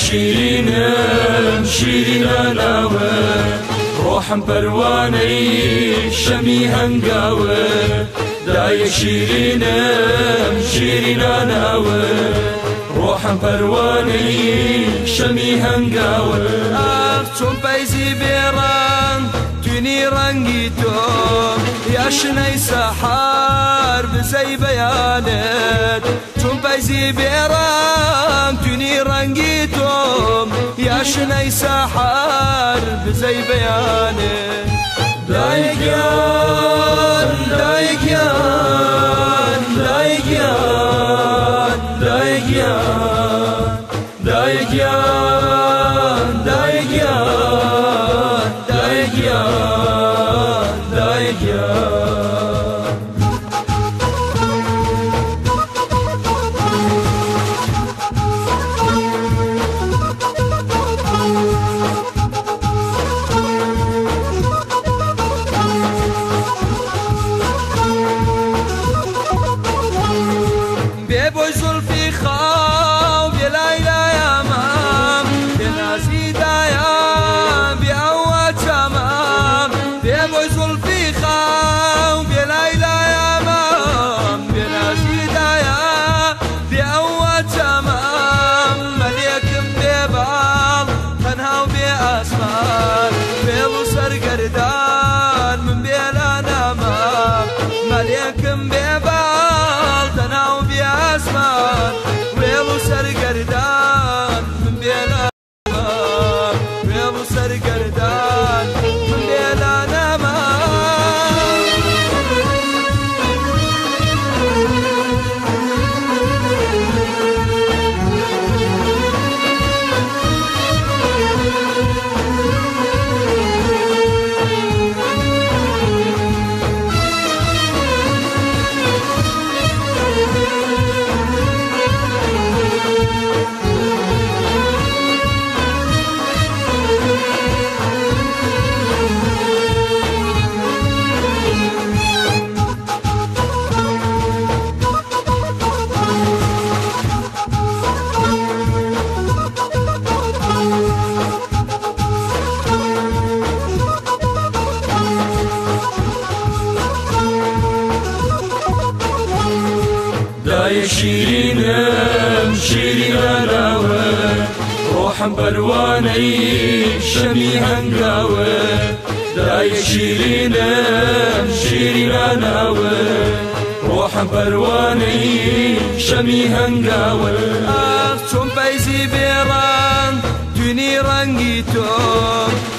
شيرينم شيرينا ناوه روحم پروانه شمی هنگاوه دای شیرینم شیرینا ناوه روحم پروانه شمی هنگاوه چون پیزی بیران تونی رنگی تو یاشنای سحار بزی بیانت چون پیزی بیران تونی رنگی تو یاشنای سحار بزی بیانت دایگیان دایگیان دایگیان دایگیان دایگیان دایگیان دایگیان دایگیان بوی زلفی خواه بی لیلا یا مام بی نازی دایا بی اول تمام بوی زلفی خواه بی لیلا یا مام بی نازی دایا بی اول تمام ملیکم بی بال تنها بی اسمان بیلو سرگردان من بیلا نمام ملیکم بی بال تنها بی اسمان ویلو سرگردان من بیلا نمام ویلو سرگردان من بیلا نمام دای شیرینم شیرینا ناوه روحم پروانه شمی هنگاوه دای شیرینم شیرینا ناوه روحم پروانه شمی هنگاوه چون پیزی بیران تونی رنگی تو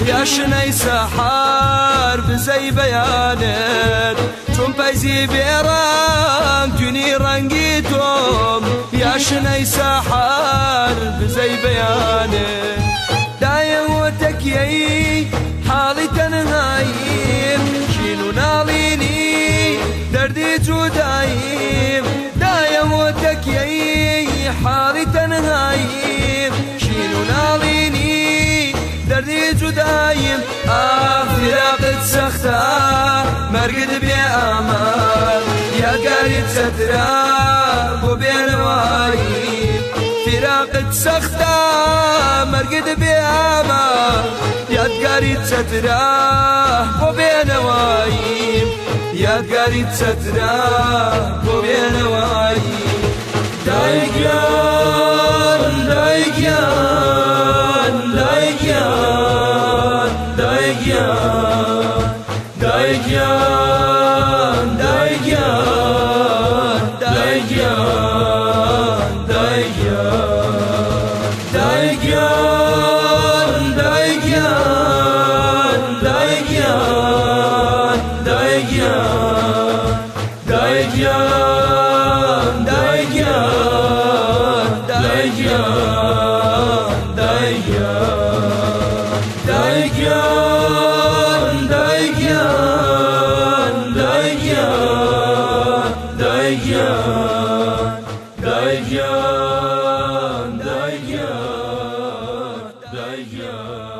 یاشنای سحار بزی بیانت چون پیزی بیران تونی رنگی تو یاشنای سحار بزی بیانت دایم و تکیی حالی تنهاییم شینو نالینی دردی جداییم دایم و تکیی حالی تنهاییم شینو نالینی دردی جداییم فراقت سخته مرقد بی امان یادگاریت ستره بو بینواییم فراقت سخته مرقد بی امان یادگاریت ستره بو بینواییم یادگاریت ستره بو بینواییم دایگیان دایگیان دایگیان دایگیان دایگیان دایگیان دایگیان دایگیان دایگیان دایگیان دایگیان دایگیان دایگیان دایگیان دایگیان دایگیان دایگیان